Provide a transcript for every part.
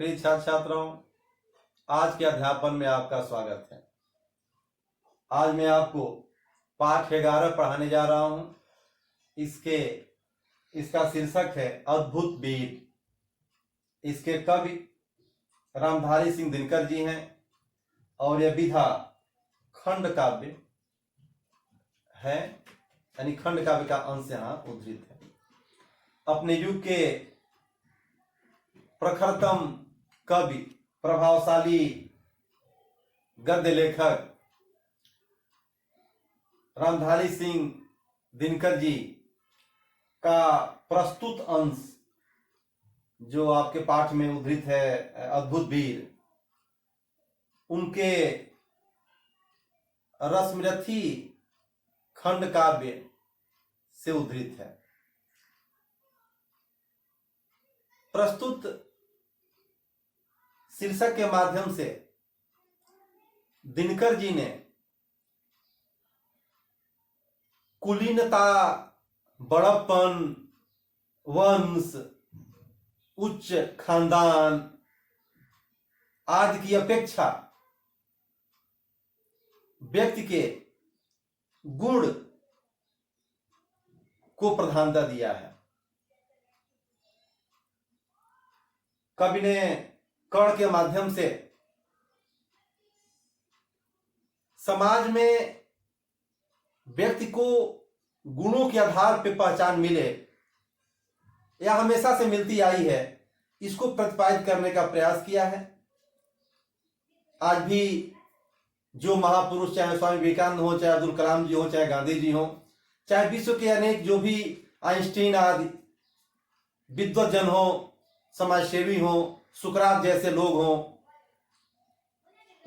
प्रिय छात्र छात्राओं, आज के अध्यापन में आपका स्वागत है। आज मैं आपको पाठ 11 पढ़ाने जा रहा हूं। इसका शीर्षक है अद्भुत वीर। इसके कवि रामधारी सिंह दिनकर जी हैं और यह विधा खंड काव्य है, यानी खंड काव्य का अंश यहाँ उद्धृत है। अपने युग के प्रखरतम कवि, प्रभावशाली गद्य लेखक रामधारी सिंह दिनकर जी का प्रस्तुत अंश जो आपके पाठ में उद्धृत है, अद्भुत वीर, उनके रसमरथी खंड काव्य से उद्धृत है। प्रस्तुत शीर्षक के माध्यम से दिनकर जी ने कुलीनता, बड़प्पन, वंश, उच्च खानदान आदि की अपेक्षा व्यक्ति के गुण को प्रधानता दिया है। कवि ने कर्ण के माध्यम से समाज में व्यक्ति को गुणों के आधार पर पहचान मिले, यह हमेशा से मिलती आई है, इसको प्रतिपादित करने का प्रयास किया है। आज भी जो महापुरुष, चाहे स्वामी विवेकानंद हो, चाहे अब्दुल कलाम जी हो, चाहे गांधी जी हो, चाहे विश्व के अनेक जो भी आइंस्टीन आदि विद्वज्जन हो, समाजसेवी हो, सुकरात जैसे लोग हों,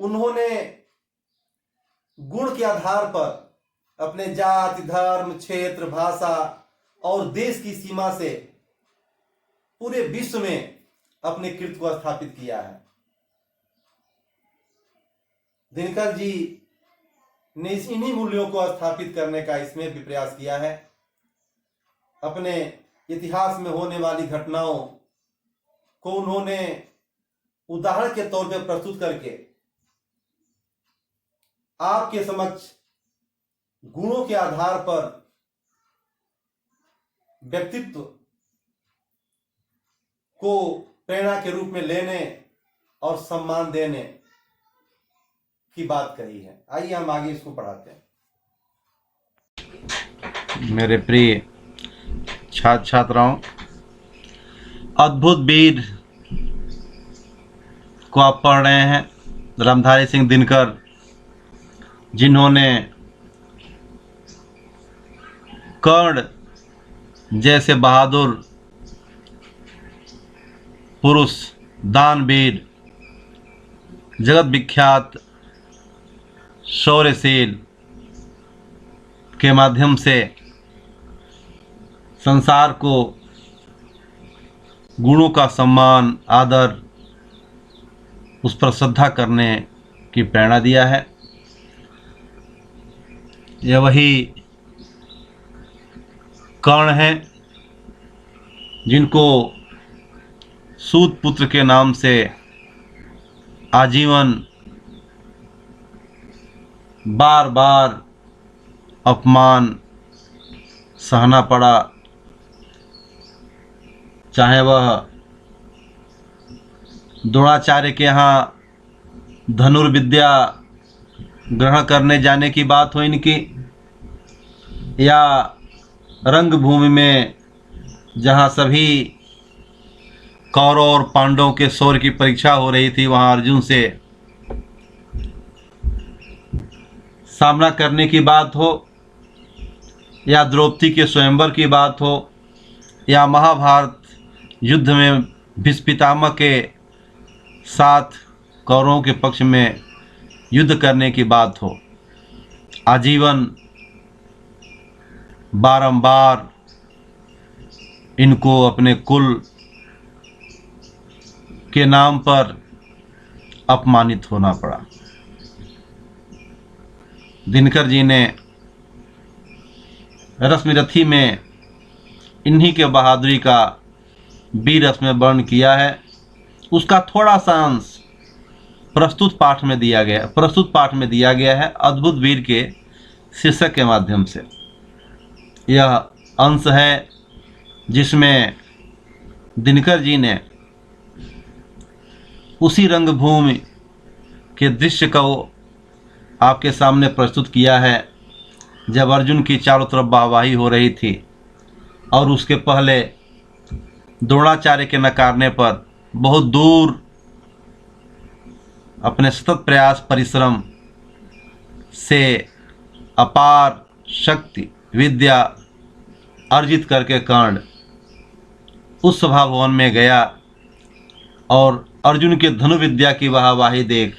उन्होंने गुण के आधार पर अपने जाति, धर्म, क्षेत्र, भाषा और देश की सीमा से पूरे विश्व में अपने कृत्य को स्थापित किया है। दिनकर जी ने इन्हीं मूल्यों को स्थापित करने का इसमें भी प्रयास किया है। अपने इतिहास में होने वाली घटनाओं को उन्होंने उदाहरण के तौर पर प्रस्तुत करके आपके समक्ष गुणों के आधार पर व्यक्तित्व को प्रेरणा के रूप में लेने और सम्मान देने की बात कही है। आइए हम आगे इसको पढ़ाते हैं। मेरे प्रिय छात्र छात्राओं, अद्भुत वीर को आप पढ़ रहे हैं। रामधारी सिंह दिनकर, जिन्होंने कर्ण जैसे बहादुर पुरुष, दानवीर, जगत विख्यात शौर्यशील के माध्यम से संसार को गुणों का सम्मान, आदर, उस पर श्रद्धा करने की प्रेरणा दिया है। यह वही कर्ण हैं जिनको सूत पुत्र के नाम से आजीवन बार बार अपमान सहना पड़ा, चाहे वह द्रोणाचार्य के यहाँ धनुर्विद्या ग्रहण करने जाने की बात हो इनकी, या रंगभूमि में जहाँ सभी कौरव और पांडवों के शौर्य की परीक्षा हो रही थी, वहाँ अर्जुन से सामना करने की बात हो, या द्रौपदी के स्वयंवर की बात हो, या महाभारत युद्ध में भीष्म पितामह के साथ कौरवों के पक्ष में युद्ध करने की बात हो, आजीवन बारंबार इनको अपने कुल के नाम पर अपमानित होना पड़ा। दिनकर जी ने रश्मिरथी में इन्हीं के बहादुरी का वीर रस में वर्णन किया है उसका थोड़ा सा अंश प्रस्तुत पाठ में दिया गया है अद्भुत वीर के शीर्षक के माध्यम से। यह अंश है जिसमें दिनकर जी ने उसी रंगभूमि के दृश्य को आपके सामने प्रस्तुत किया है जब अर्जुन की चारों तरफ वाहवाही हो रही थी और उसके पहले द्रोणाचार्य के नकारने पर बहुत दूर अपने सतत प्रयास परिश्रम से अपार शक्ति विद्या अर्जित करके कर्ण उस सभा भवन में गया और अर्जुन के धनुर्विद्या की वाहवाही देख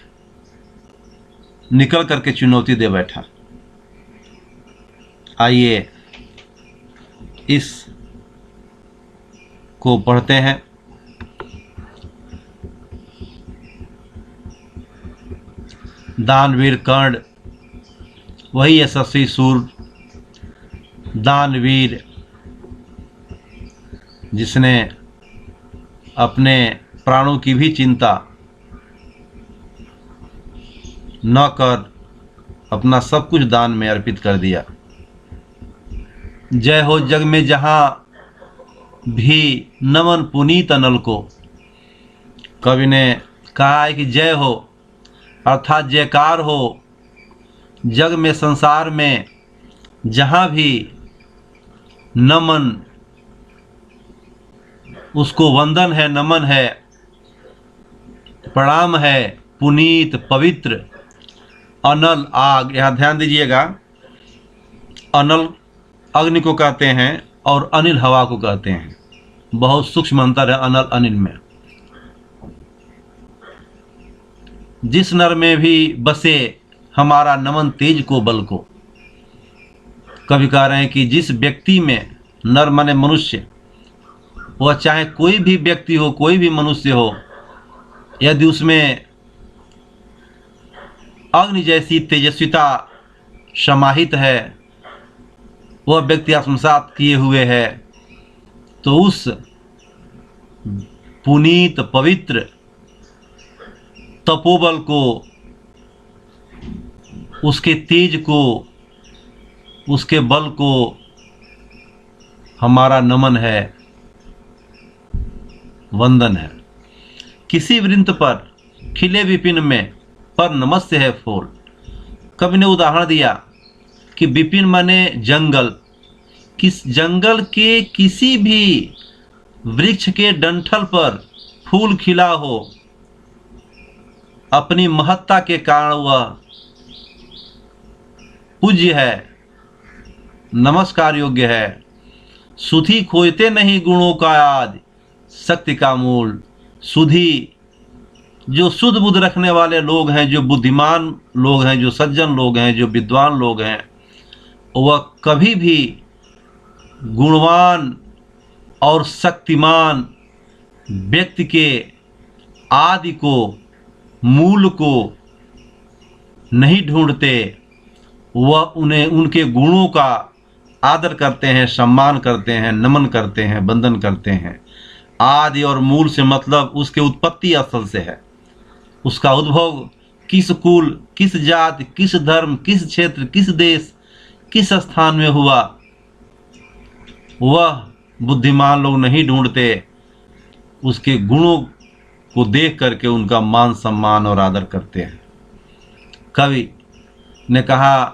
निकल करके चुनौती दे बैठा। आइए इस को पढ़ते हैं। दानवीर कर्ण वही यशस्वी सूर दानवीर जिसने अपने प्राणों की भी चिंता न कर अपना सब कुछ दान में अर्पित कर दिया। जय हो जग में जहाँ भी नमन पुनीत अनल को। कवि ने कहा है कि जय हो अर्थात जयकार हो जग में संसार में जहाँ भी नमन उसको वंदन है नमन है प्रणाम है पुनीत पवित्र अनल आग। यहाँ ध्यान दीजिएगा अनल अग्नि को कहते हैं और अनिल हवा को कहते हैं। बहुत सूक्ष्म अंतर है अनल अनिल में। जिस नर में भी बसे हमारा नमन तेज को बल को। कवि कह रहे हैं कि जिस व्यक्ति में नर माने मनुष्य वह चाहे कोई भी व्यक्ति हो कोई भी मनुष्य हो यदि उसमें अग्नि जैसी तेजस्विता समाहित है वह व्यक्ति आत्मसात किए हुए है तो उस पुनीत पवित्र तपोबल को उसके तेज को उसके बल को हमारा नमन है वंदन है। किसी वृंत पर खिले विपिन में पर नमस्य है फूल। कवि ने उदाहरण दिया कि विपिन माने जंगल। किस जंगल के किसी भी वृक्ष के डंठल पर फूल खिला हो अपनी महत्ता के कारण वह पूज्य है नमस्कार योग्य है। सुधि खोजते नहीं गुणों का आदि शक्ति का मूल। सुधि जो शुद्ध बुद्ध रखने वाले लोग हैं जो बुद्धिमान लोग हैं जो सज्जन लोग हैं जो विद्वान लोग हैं वह कभी भी गुणवान और शक्तिमान व्यक्ति के आदि को मूल को नहीं ढूंढते। वह उन्हें उनके गुणों का आदर करते हैं सम्मान करते हैं नमन करते हैं वंदन करते हैं। आदि और मूल से मतलब उसके उत्पत्ति स्थल से है। उसका उद्भव किस कुल किस जाति किस धर्म किस क्षेत्र किस देश किस स्थान में हुआ वह बुद्धिमान लोग नहीं ढूंढते। उसके गुणों को देख करके उनका मान सम्मान और आदर करते हैं। कवि ने कहा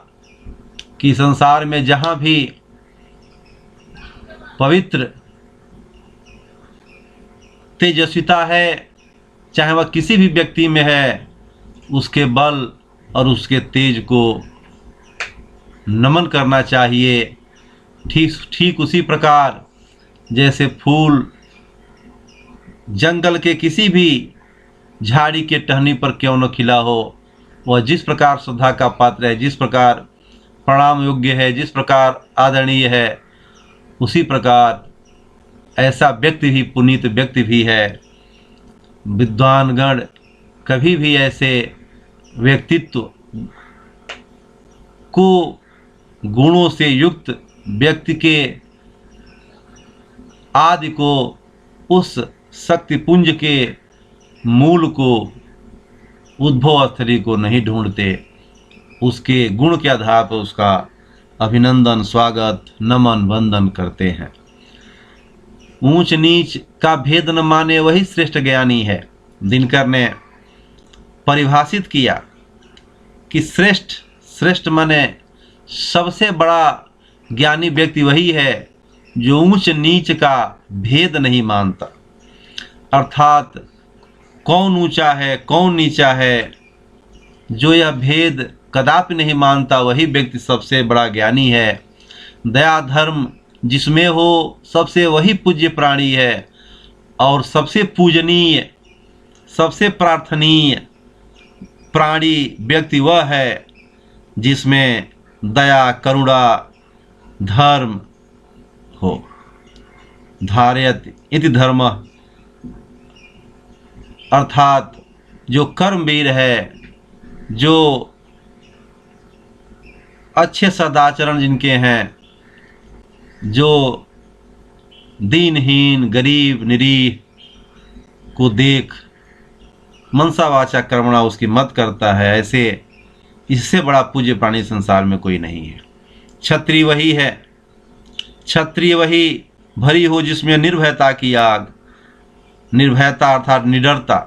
कि संसार में जहाँ भी पवित्र तेजस्विता है चाहे वह किसी भी व्यक्ति में है उसके बल और उसके तेज को नमन करना चाहिए। ठीक उसी प्रकार जैसे फूल जंगल के किसी भी झाड़ी के टहनी पर क्यों न खिला हो वह जिस प्रकार श्रद्धा का पात्र है जिस प्रकार प्रणाम योग्य है जिस प्रकार आदरणीय है उसी प्रकार ऐसा व्यक्ति भी पुनीत व्यक्ति भी है। विद्वानगण कभी भी ऐसे व्यक्तित्व को गुणों से युक्त व्यक्ति के आदि को उस शक्तिपुंज के मूल को, उद्भव स्थली को नहीं ढूंढते, उसके गुण के आधार पर उसका अभिनंदन, स्वागत, नमन, वंदन करते हैं। ऊंच नीच का भेद न माने वही श्रेष्ठ ज्ञानी है। दिनकर ने परिभाषित किया कि श्रेष्ठ माने सबसे बड़ा ज्ञानी व्यक्ति वही है जो ऊंच नीच का भेद नहीं मानता, अर्थात कौन ऊंचा है कौन नीचा है, जो यह भेद कदापि नहीं मानता वही व्यक्ति सबसे बड़ा ज्ञानी है। दया धर्म जिसमें हो सबसे वही पूज्य प्राणी है, और सबसे पूजनीय, सबसे प्रार्थनीय प्राणी व्यक्ति वह है जिसमें दया, करुणा, धर्म हो। धारयत इति धर्म, अर्थात जो कर्मवीर है, जो अच्छे सदाचरण जिनके हैं, जो दीनहीन, गरीब, निरीह को देख मनसा वाचा कर्मणा उसकी मत करता है, ऐसे इससे बड़ा पूज्य प्राणी संसार में कोई नहीं है। क्षत्रिय वही है, क्षत्रिय वही भरी हो जिसमें निर्भयता की आग, निर्भयता अर्थात निडरता,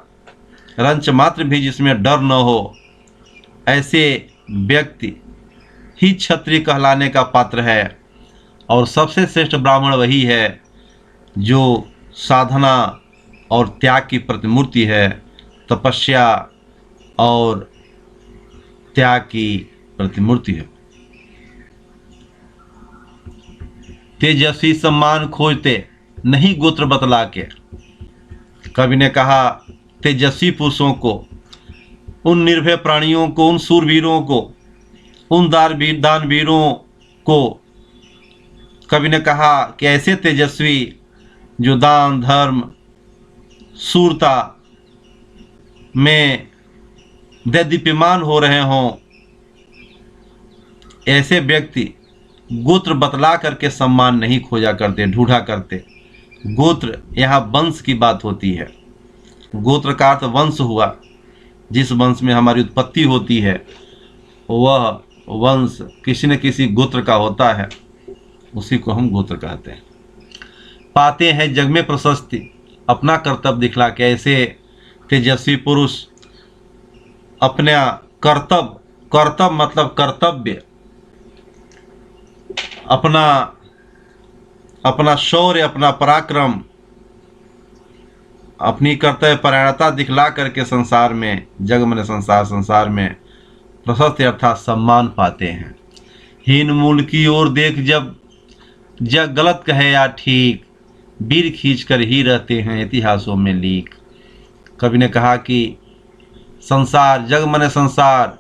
रंच मात्र भी जिसमें डर न हो, ऐसे व्यक्ति ही क्षत्रिय कहलाने का पात्र है। और सबसे श्रेष्ठ ब्राह्मण वही है जो साधना और त्याग की प्रतिमूर्ति है, तपस्या और त्याग की प्रतिमूर्ति है। तेजस्वी सम्मान खोजते नहीं गोत्र बतला के। कवि ने कहा तेजस्वी पुरुषों को, उन निर्भय प्राणियों को, उन सूरवीरों को, उन दानवीरों को कवि ने कहा कि ऐसे तेजस्वी जो दान, धर्म, सूरता में दीप्यमान हो रहे हों, ऐसे व्यक्ति गोत्र बतला करके सम्मान नहीं खोजा करते, ढूंढा करते। गोत्र यहाँ वंश की बात होती है। गोत्र का अर्थ वंश हुआ, जिस वंश में हमारी उत्पत्ति होती है वह वंश किसी न किसी गोत्र का होता है, उसी को हम गोत्र कहते हैं। पाते हैं जग में प्रशस्ति अपना कर्तव्य दिखला के। ऐसे तेजस्वी पुरुष अपना कर्तव्य मतलब कर्तव्य, अपना शौर्य, अपना पराक्रम, अपनी कर्तव्य परायणता दिखला करके संसार में, जग में संसार में प्रशस्ति अर्थात सम्मान पाते हैं। हीन मूल की ओर देख जग गलत कहे या ठीक, वीर खींच कर ही रहते हैं इतिहासों में लीक। कवि ने कहा कि संसार, जग मने संसार,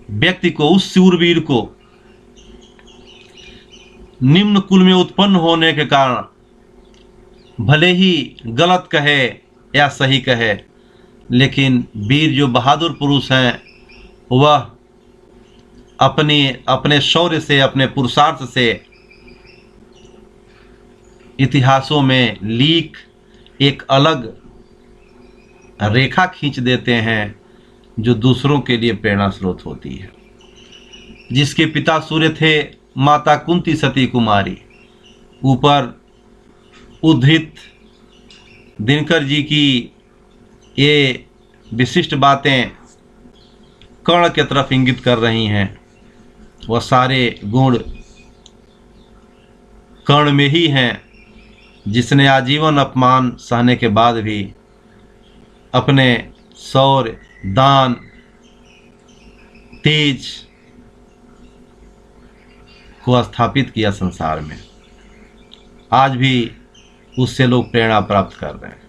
व्यक्ति को, उस शूरवीर को निम्न कुल में उत्पन्न होने के कारण भले ही गलत कहे या सही कहे, लेकिन वीर जो बहादुर पुरुष हैं वह अपने शौर्य से, अपने पुरुषार्थ से इतिहासों में लीक एक अलग रेखा खींच देते हैं जो दूसरों के लिए प्रेरणा स्रोत होती है। जिसके पिता सूर्य थे, माता कुंती सती कुमारी, ऊपर उद्धृत दिनकर जी की ये विशिष्ट बातें कर्ण के तरफ इंगित कर रही हैं। वह सारे गुण कर्ण में ही हैं, जिसने आजीवन अपमान सहने के बाद भी अपने शौर्य, दान, तेज को स्थापित किया संसार में। आज भी उससे लोग प्रेरणा प्राप्त कर रहे हैं।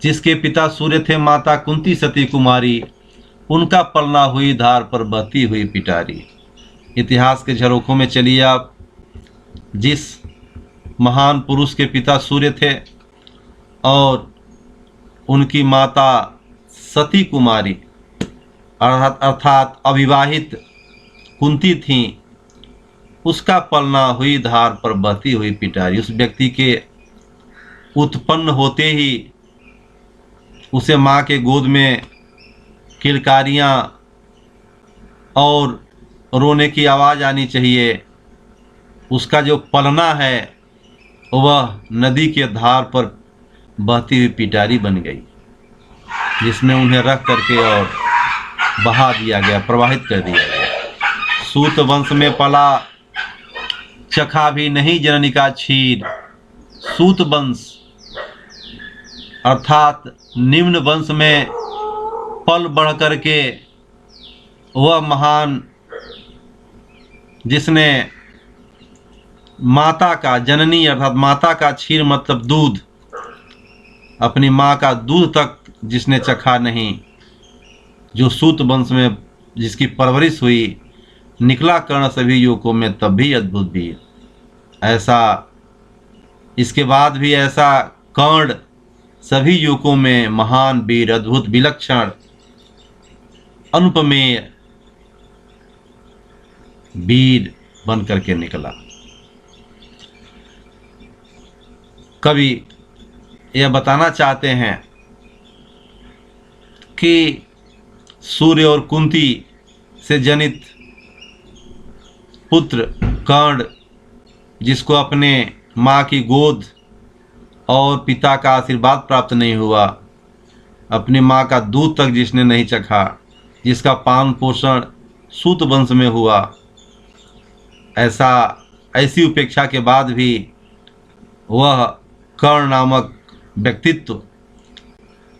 जिसके पिता सूर्य थे, माता कुंती सती कुमारी, उनका पलना हुई धार पर बहती हुई पिटारी। इतिहास के झरोखों में चलिए आप, जिस महान पुरुष के पिता सूर्य थे और उनकी माता सती कुमारी अर्थात अविवाहित कुंती थी, उसका पलना हुई धार पर बहती हुई पिटारी। उस व्यक्ति के उत्पन्न होते ही उसे माँ के गोद में किलकारियाँ और रोने की आवाज़ आनी चाहिए। उसका जो पलना है वह नदी के धार पर बहती हुई पिटारी बन गई, जिसमें उन्हें रख करके और बहा दिया गया, प्रवाहित कर दिया गया। सूत वंश में पला, चखा भी नहीं जननी का क्षीर। सूत वंश अर्थात निम्न वंश में पल बढ़ करके वह महान जिसने माता का, जननी अर्थात माता का क्षीर मतलब दूध, अपनी माँ का दूध तक जिसने चखा नहीं, जो सूत वंश में जिसकी परवरिश हुई, निकला कर्ण सभी युवकों में तब भी अद्भुत वीर। ऐसा इसके बाद भी ऐसा कर्ण सभी युवकों में महान वीर, अद्भुत, विलक्षण, अनुपमेय वीर बन करके निकला। कवि यह बताना चाहते हैं कि सूर्य और कुंती से जनित पुत्र कर्ण, जिसको अपने माँ की गोद और पिता का आशीर्वाद प्राप्त नहीं हुआ, अपनी माँ का दूध तक जिसने नहीं चखा, जिसका पालन पोषण सूत वंश में हुआ, ऐसी उपेक्षा के बाद भी वह कर्ण नामक व्यक्तित्व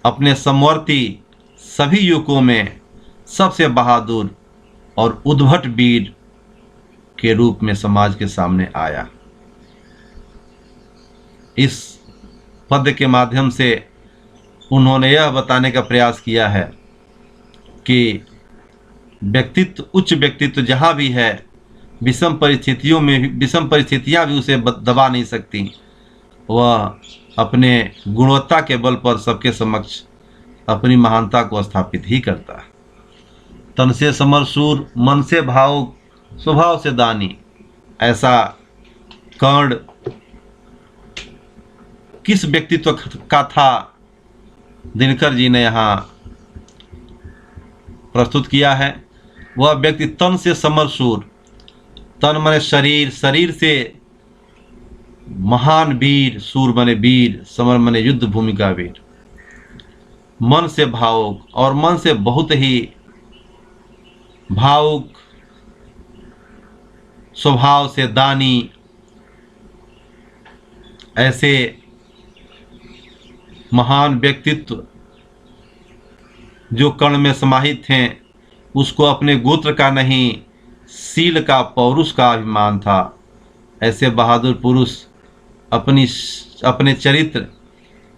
अपने समवर्ती सभी युवकों में सबसे बहादुर और उद्भट वीर के रूप में समाज के सामने आया। इस पद्य के माध्यम से उन्होंने यह बताने का प्रयास किया है कि व्यक्तित्व, उच्च व्यक्तित्व जहाँ भी है, विषम परिस्थितियों में भी, विषम परिस्थितियाँ भी उसे दबा नहीं सकती। वह अपने गुणवत्ता के बल पर सबके समक्ष अपनी महानता को स्थापित ही करता है। तन से समर शूर, मन से भावुक, स्वभाव से दानी, ऐसा कर्ण किस व्यक्तित्व का था, दिनकर जी ने यहाँ प्रस्तुत किया है। वह व्यक्ति तन से समर शूर, तन माने शरीर, शरीर से महान वीर, सूर माने वीर, समर माने युद्ध भूमि का वीर, मन से भावुक और मन से बहुत ही भावुक, स्वभाव से दानी, ऐसे महान व्यक्तित्व जो कर्ण में समाहित हैं, उसको अपने गोत्र का नहीं, शील का, पौरुष का अभिमान था। ऐसे बहादुर पुरुष अपने चरित्र,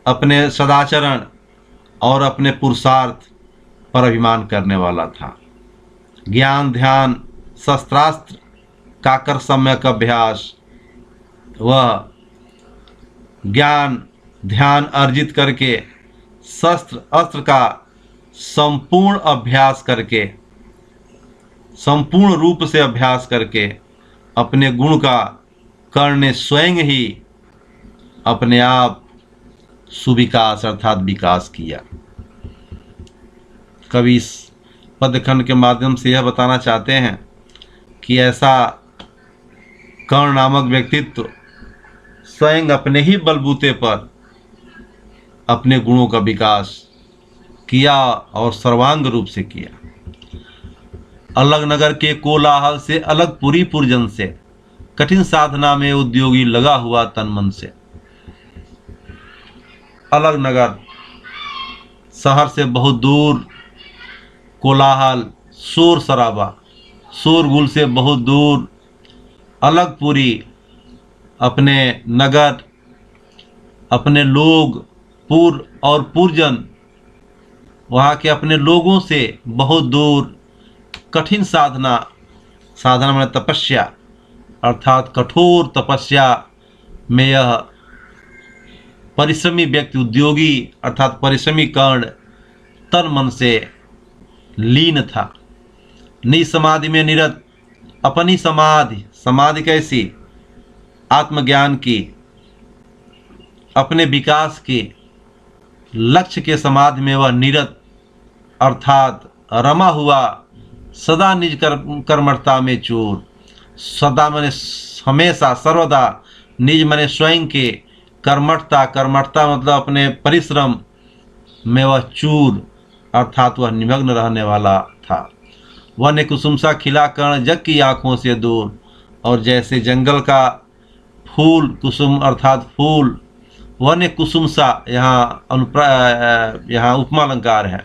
अपने सदाचरण और अपने पुरुषार्थ पर अभिमान करने वाला था। ज्ञान, ध्यान, शस्त्रास्त्र का कर सम्यक अभ्यास, वह ज्ञान ध्यान अर्जित करके, शस्त्र अस्त्र का संपूर्ण अभ्यास करके, संपूर्ण रूप से अभ्यास करके अपने गुण का कर्ण ने स्वयं ही अपने आप सुविकास अर्थात विकास किया। कवि इस पदखंड के माध्यम से यह बताना चाहते हैं कि ऐसा कर्ण नामक व्यक्तित्व स्वयं अपने ही बलबूते पर अपने गुणों का विकास किया और सर्वांग रूप से किया। अलग नगर के कोलाहल से, अलग पुरी पुरजन से, कठिन साधना में उद्योगी लगा हुआ तन मन से। अलग नगर शहर से बहुत दूर, कोलाहल, शोर शराबा, शोरगुल से बहुत दूर, अलग पुरी अपने नगर, अपने लोग, पुर और पुरजन, वहाँ के अपने लोगों से बहुत दूर, कठिन साधना, साधना में तपस्या अर्थात कठोर तपस्या में यह परिश्रमी व्यक्ति, उद्योगी अर्थात परिश्रमी कर्ण तन मन से लीन था। निसमाधि में निरत, अपनी समाधि, समाधि कैसी, आत्मज्ञान की, अपने विकास के लक्ष्य के समाधि में वह निरत अर्थात रमा हुआ, सदा निज कर्मठता में चूर, सदा मने हमेशा सर्वदा निज मने स्वयं के कर्मठता, कर्मठता मतलब अपने परिश्रम में वह चूर अर्थात वह निमग्न रहने वाला था। वन्य कुसुम सा खिला कर्ण जग की आंखों से दूर, और जैसे जंगल का फूल कुसुम अर्थात फूल, वन्य कुसुम सा यहाँ यहाँ उपमा अलंकार है,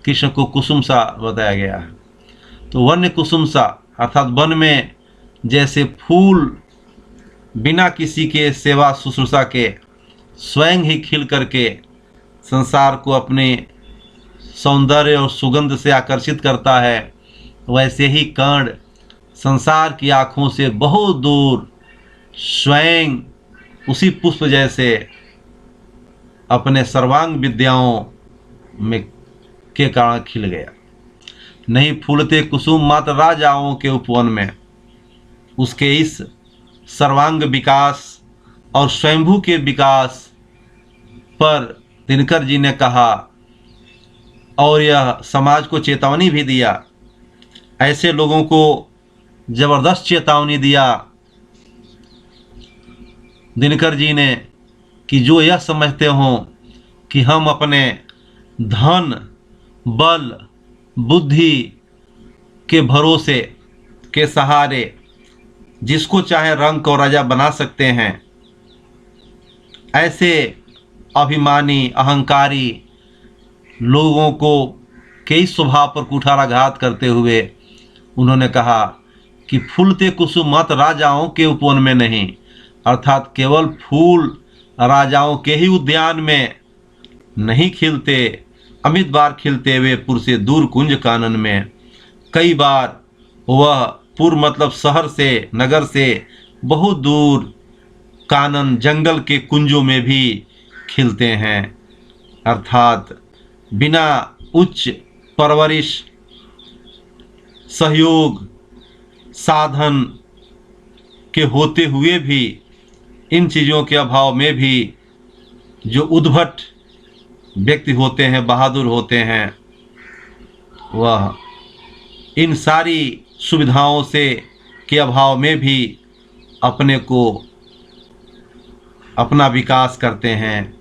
कृष्ण को कुसुम सा बताया गया है। तो वन्य कुसुम सा अर्थात वन में जैसे फूल बिना किसी के सेवा शुश्रूषा के स्वयं ही खिल करके संसार को अपने सौंदर्य और सुगंध से आकर्षित करता है, वैसे ही कर्ण संसार की आँखों से बहुत दूर स्वयं उसी पुष्प जैसे अपने सर्वांग विद्याओं में के कारण खिल गया। नहीं फूलते कुसुम मात्र राजाओं के उपवन में। उसके इस सर्वांग विकास और स्वयंभू के विकास पर दिनकर जी ने कहा और यह समाज को चेतावनी भी दिया, ऐसे लोगों को जबरदस्त चेतावनी दिया दिनकर जी ने कि जो यह समझते हों कि हम अपने धन, बल, बुद्धि के भरोसे के सहारे जिसको चाहे रंग और राजा बना सकते हैं, ऐसे अभिमानी अहंकारी लोगों को के इस स्वभाव पर कुठाराघात करते हुए उन्होंने कहा कि फूलते कुसुम मत राजाओं के उपवन में नहीं, अर्थात केवल फूल राजाओं के ही उद्यान में नहीं खिलते, अमित बार खिलते हुए पुर से दूर कुंज कानन में। कई बार वह पुर मतलब शहर से, नगर से बहुत दूर कानन जंगल के कुंजों में भी खिलते हैं, अर्थात बिना उच्च परवरिश, सहयोग, साधन के होते हुए भी, इन चीज़ों के अभाव में भी जो उद्भट व्यक्ति होते हैं, बहादुर होते हैं, वह इन सारी सुविधाओं से के अभाव में भी अपना विकास करते हैं,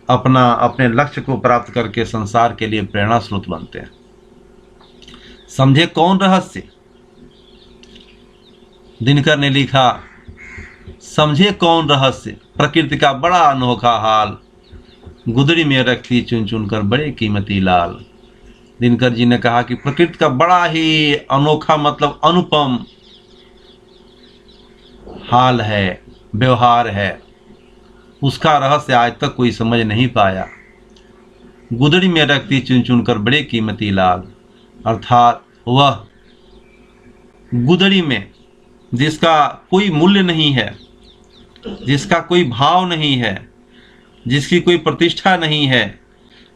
अपने लक्ष्य को प्राप्त करके संसार के लिए प्रेरणा स्रोत बनते हैं। समझे कौन रहस्य? दिनकर ने लिखा, समझे कौन रहस्य, प्रकृति का बड़ा अनोखा हाल, गुदड़ी में रखती चुन चुन कर बड़े कीमती लाल। दिनकर जी ने कहा कि प्रकृति का बड़ा ही अनोखा मतलब अनुपम हाल है, व्यवहार है, उसका रहस्य आज तक कोई समझ नहीं पाया। गुदड़ी में रखती चुन चुन कर बड़े कीमती लाल, अर्थात वह गुदड़ी में जिसका कोई मूल्य नहीं है, जिसका कोई भाव नहीं है, जिसकी कोई प्रतिष्ठा नहीं है,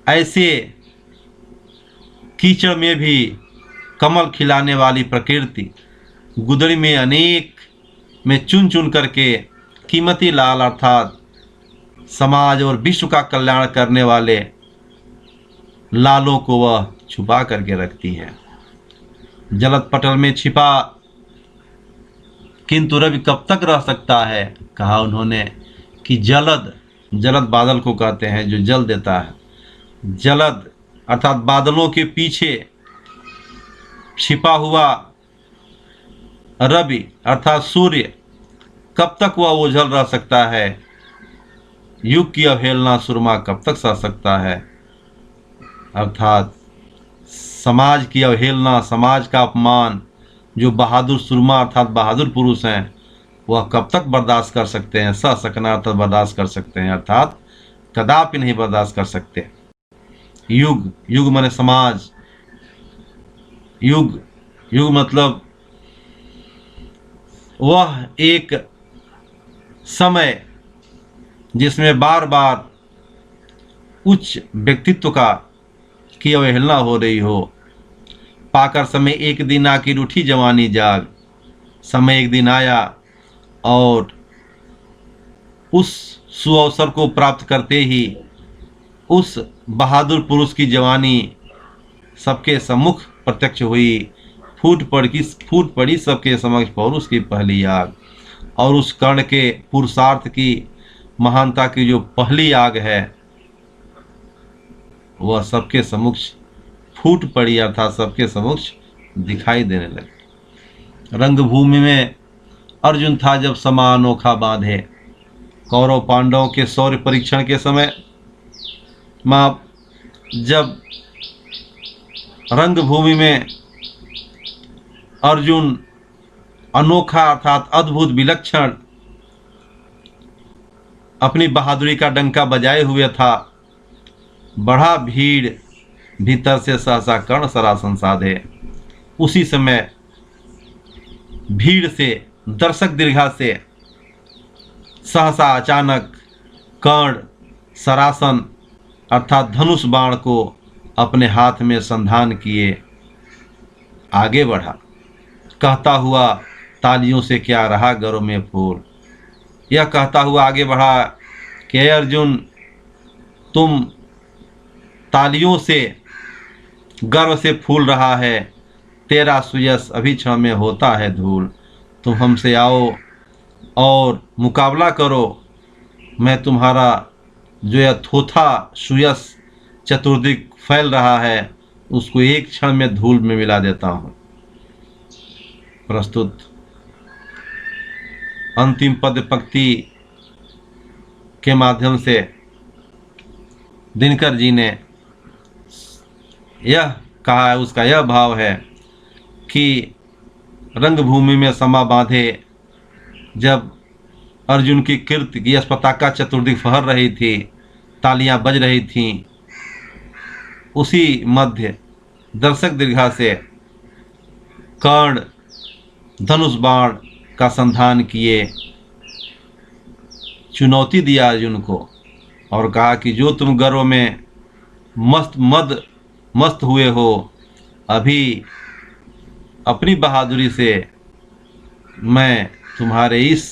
ऐसे कीचड़ में भी कमल खिलाने वाली प्रकृति गुदड़ी में अनेक में चुन चुन करके कीमती लाल अर्थात समाज और विश्व का कल्याण करने वाले लालों को वह छुपा करके रखती है। जलद पटल में छिपा किंतु रवि कब तक रह सकता है, कहा उन्होंने कि जलद बादल को कहते हैं जो जल देता है। जलद अर्थात बादलों के पीछे छिपा हुआ रवि अर्थात सूर्य कब तक वह ओझल रह सकता है। युग की अवहेलना सुरमा कब तक सह सकता है, अर्थात समाज की अवहेलना, समाज का अपमान जो बहादुर सुरमा अर्थात बहादुर पुरुष हैं वह कब तक बर्दाश्त कर सकते हैं। सह सकना अर्थात बर्दाश्त कर सकते हैं, अर्थात कदापि नहीं बर्दाश्त कर सकते। युग माने समाज, युग मतलब वह एक समय जिसमें बार बार उच्च व्यक्तित्व की अवहेलना हो रही हो। पाकर समय एक दिन आखिर उठी जवानी जाग, समय एक दिन आया और उस सुअवसर को प्राप्त करते ही उस बहादुर पुरुष की जवानी सबके सम्मुख प्रत्यक्ष हुई। फूट पड़ी सबके समक्ष पौरुष की पहली आग। और उस कर्ण के पुरुषार्थ की महानता की जो पहली आग है वह सबके समक्ष फूट पड़ी, अर्थात सबके समक्ष दिखाई देने लगी। रंगभूमि में अर्जुन था जब समा अनोखा बांधे। कौरव पांडवों के शौर्य परीक्षण के समय जब रंगभूमि में अर्जुन अनोखा अर्थात अद्भुत विलक्षण अपनी बहादुरी का डंका बजाए हुए था, बढ़ा भीड़ भीतर से सहसा कर्ण सरासन साधे। उसी समय भीड़ से दर्शक दीर्घा से सहसा अचानक कर्ण सरासन अर्थात धनुष बाण को अपने हाथ में संधान किए आगे बढ़ा, कहता हुआ तालियों से क्या रहा गरों में फूल। यह कहता हुआ आगे बढ़ा कि हे अर्जुन, तुम तालियों से गर्व से फूल रहा है, तेरा सुयश अभी क्षण में होता है धूल। तुम हमसे आओ और मुकाबला करो, मैं तुम्हारा जो यह थोथा सुयश चतुर्दिक फैल रहा है उसको एक क्षण में धूल में मिला देता हूं। प्रस्तुत अंतिम पद पंक्ति के माध्यम से दिनकर जी ने यह कहा है, उसका यह भाव है कि रंगभूमि में समा बांधे जब अर्जुन की कीर्ति की पताका चतुर्दिक फहर रही थी, तालियां बज रही थीं, उसी मध्य दर्शक दीर्घा से कर्ण धनुष बाण का संधान किए, चुनौती दिया अर्जुन को और कहा कि जो तुम गर्व में मस्त हुए हो, अभी अपनी बहादुरी से मैं तुम्हारे इस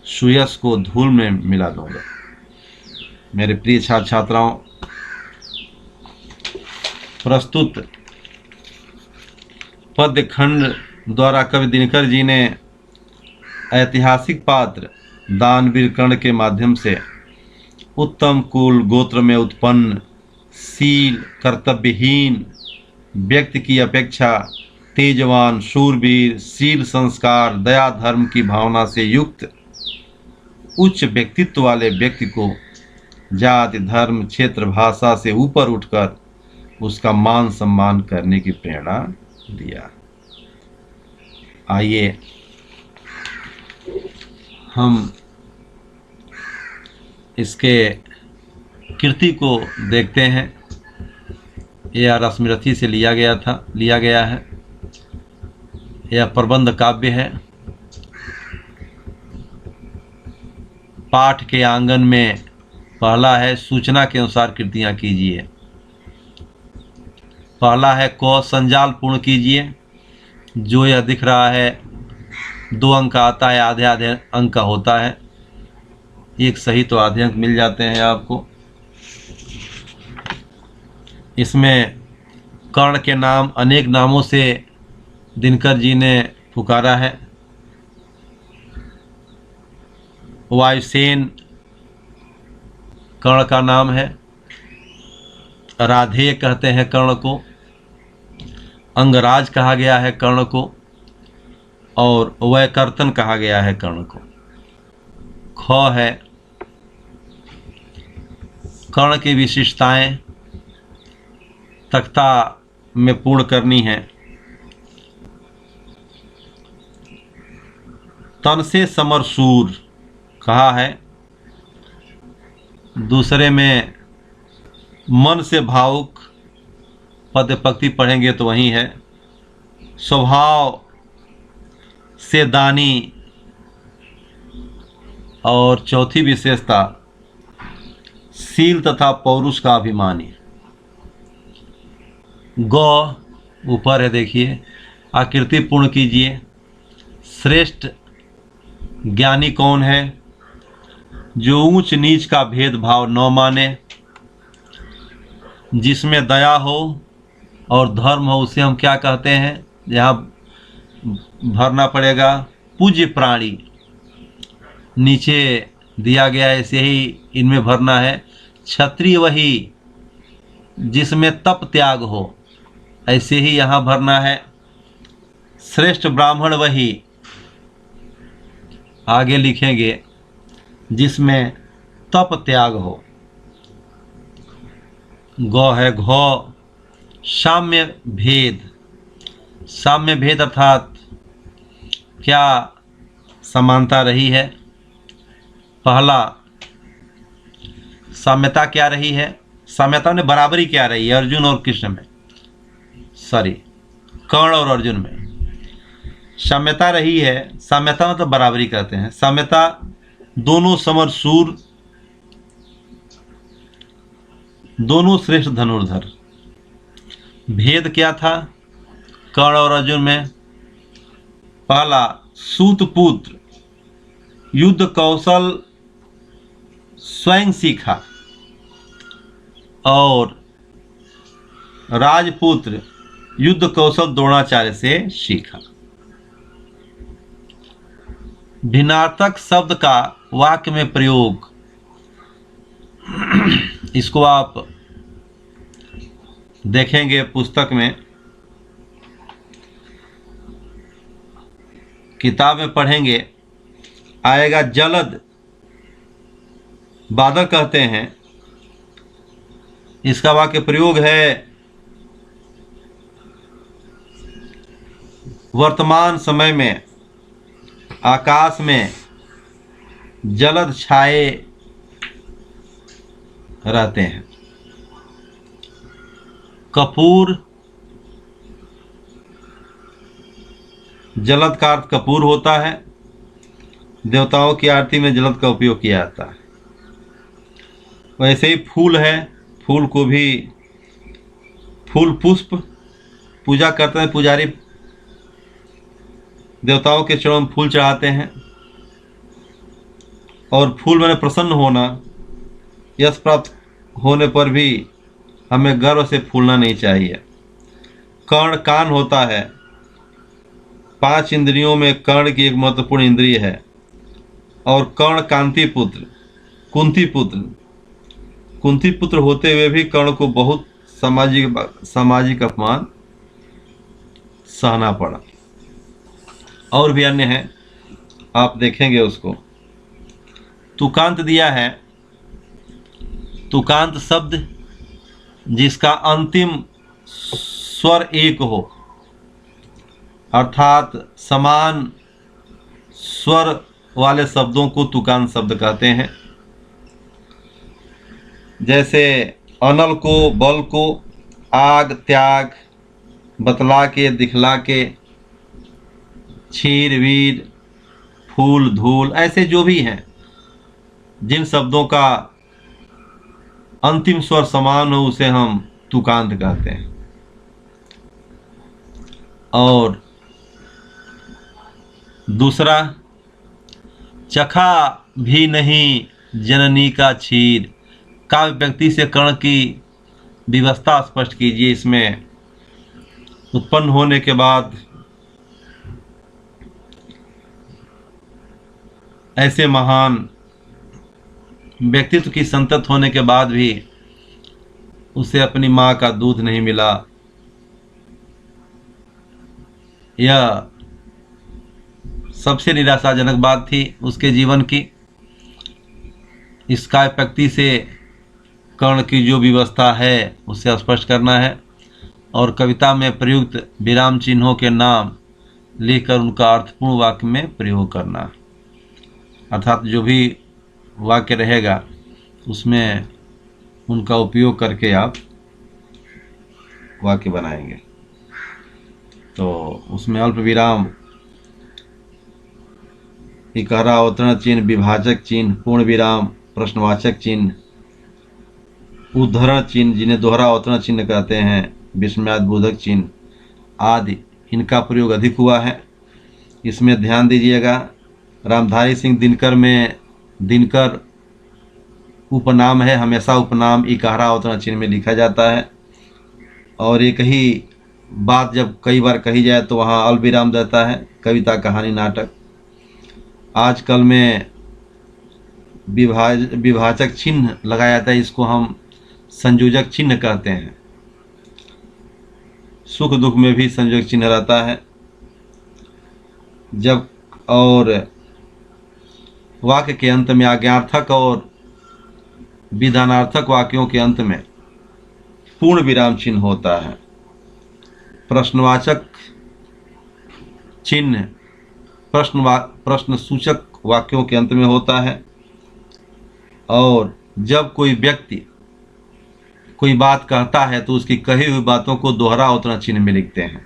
सुयश को धूल में मिला दूंगा। मेरे प्रिय छात्र छात्राओं, प्रस्तुत पद्य खंड द्वारा कवि दिनकर जी ने ऐतिहासिक पात्र दानवीर कर्ण के माध्यम से उत्तम कुल गोत्र में उत्पन्न शील कर्तव्यहीन व्यक्ति की अपेक्षा तेजवान शूरवीर शील संस्कार दया धर्म की भावना से युक्त उच्च व्यक्तित्व वाले व्यक्ति को जाति धर्म क्षेत्र भाषा से ऊपर उठकर उसका मान सम्मान करने की प्रेरणा दिया। आइए हम इसके कृति को देखते हैं। यह रश्मिरथी से लिया गया है। यह प्रबंध काव्य है। पाठ के आंगन में पहला है सूचना के अनुसार कृतियां कीजिए। पहला है क संजाल पूर्ण कीजिए। जो यह दिख रहा है 2 अंक आता है, आधे आधे अंक का होता है। एक सही तो आधे अंक मिल जाते हैं आपको। इसमें कर्ण के नाम अनेक नामों से दिनकर जी ने पुकारा है। वायुसेन कर्ण का नाम है। राधेय कहते हैं कर्ण को। अंगराज कहा गया है कर्ण को और वैकर्तन कहा गया है कर्ण को। ख है कर्ण की विशिष्टताएं तख्ता में पूर्ण करनी है। तन से समर सूर कहा है। दूसरे में मन से भावुक पद पंक्ति पढ़ेंगे तो वही है। स्वभाव से दानी और चौथी विशेषता शील तथा पौरुष का अभिमानी। गौ ऊपर है, देखिए। आकृति पूर्ण कीजिए। श्रेष्ठ ज्ञानी कौन है? जो ऊंच नीच का भेदभाव न माने, जिसमें दया हो और धर्म हो, उसे हम क्या कहते हैं? यहाँ भरना पड़ेगा पूज्य प्राणी। नीचे दिया गया है, ऐसे ही इनमें भरना है। क्षत्रिय वही जिसमें तप त्याग हो, ऐसे ही यहाँ भरना है। श्रेष्ठ ब्राह्मण वही, आगे लिखेंगे, जिसमें तप त्याग हो। गौ है घौ, साम्य भेद। साम्य भेद अर्थात क्या समानता रही है? पहला, साम्यता क्या रही है? साम्यता में बराबरी क्या रही है अर्जुन और कृष्ण में, सॉरी कर्ण और अर्जुन में? साम्यता रही है। साम्यता मतलब बराबरी कहते हैं। साम्यता, दोनों समरसूर, दोनों श्रेष्ठ धनुर्धर। भेद क्या था कर्ण और अर्जुन में? पहला, सूत पुत्र युद्ध कौशल स्वयं सीखा और राजपुत्र युद्ध कौशल द्रोणाचार्य से सीखा। भिन्नार्थक शब्द का वाक्य में प्रयोग, इसको आप देखेंगे पुस्तक में, किताब में पढ़ेंगे, आएगा। जलद बादल कहते हैं, इसका वाक्य प्रयोग है वर्तमान समय में आकाश में जलद छाए रहते हैं। कपूर, जलद का अर्थ कपूर होता है। देवताओं की आरती में जलद का उपयोग किया जाता है। वैसे ही फूल है, फूल को भी फूल पुष्प पूजा करते हैं पुजारी, देवताओं के चरणों में फूल चढ़ाते हैं। और फूल मैंने प्रसन्न होना, यश प्राप्त होने पर भी हमें गर्व से फूलना नहीं चाहिए। कर्ण, कान होता है। 5 इंद्रियों में कर्ण की एक महत्वपूर्ण इंद्रिय है। और कर्ण कांति पुत्र, कुंती पुत्र, कुंती पुत्र होते हुए भी कर्ण को बहुत सामाजिक अपमान सहना पड़ा। और भी अन्य है, आप देखेंगे उसको। तुकांत दिया है। तुकांत शब्द जिसका अंतिम स्वर एक हो, अर्थात समान स्वर वाले शब्दों को तुकांत शब्द कहते हैं। जैसे अनल को, बल को, आग, त्याग, बतला के, दिखला के, क्षीर, वीर, फूल, धूल, ऐसे जो भी हैं, जिन शब्दों का अंतिम स्वर समान हो उसे हम तुकांत कहते हैं। और दूसरा, चखा भी नहीं जननी का क्षीर। काव्य व्यक्ति से कर्ण की व्यवस्था स्पष्ट कीजिए। इसमें उत्पन्न होने के बाद ऐसे महान व्यक्तित्व की संतत होने के बाद भी उसे अपनी माँ का दूध नहीं मिला, यह सबसे निराशाजनक बात थी उसके जीवन की। इस काव्य पंक्ति से कर्ण की जो व्यवस्था है उसे स्पष्ट करना है और कविता में प्रयुक्त विराम चिन्हों के नाम लिखकर उनका अर्थपूर्ण वाक्य में प्रयोग करना। अर्थात जो भी वाक्य रहेगा उसमें उनका उपयोग करके आप वाक्य बनाएंगे। तो उसमें अल्प विराम, इकारा, अवतरण चिन्ह, विभाजक चिन्ह, पूर्ण विराम, प्रश्नवाचक चिन्ह, उद्धरण चिन्ह जिन्हें दोहरा अवतरण चिन्ह कहते हैं, विस्मयादिबोधक चिन्ह आदि, इनका प्रयोग अधिक हुआ है। इसमें ध्यान दीजिएगा। रामधारी सिंह दिनकर में दिनकर उपनाम है। हमेशा उपनाम इकारा अवतरण चिन्ह में लिखा जाता है, और एक ही बात जब कई बार कही जाए तो वहाँ अल्पविराम रहता है। कविता, कहानी, नाटक। आजकल में विभाजक चिन्ह लगाया जाता है, इसको हम संयोजक चिन्ह कहते हैं। सुख दुख में भी संयोजक चिन्ह रहता है। जब और वाक्य के अंत में आज्ञार्थक और विधानार्थक वाक्यों के अंत में पूर्ण विराम चिन्ह होता है। प्रश्नवाचक चिन्ह प्रश्न सूचक वाक्यों के अंत में होता है। और जब कोई व्यक्ति कोई बात कहता है तो उसकी कही हुई बातों को दोहरा अवतरण चिन्ह में लिखते हैं।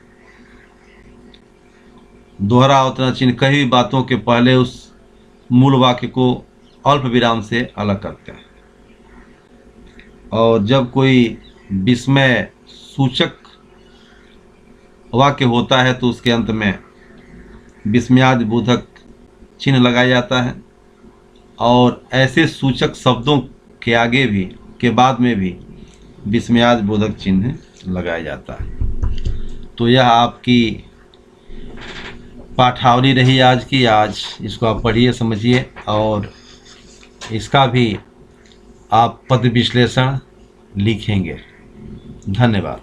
दोहरा अवतरण चिन्ह कही हुई बातों के पहले उस मूल वाक्य को अल्प विराम से अलग करते हैं। और जब कोई विस्मय सूचक वाक्य होता है तो उसके अंत में विस्मयादि बोधक चिन्ह लगाया जाता है। और ऐसे सूचक शब्दों के आगे भी के बाद में भी विस्मयादि बोधक चिन्ह लगाया जाता है। तो यह आपकी पाठावली रही आज की। आज इसको आप पढ़िए, समझिए, और इसका भी आप पद विश्लेषण लिखेंगे। धन्यवाद।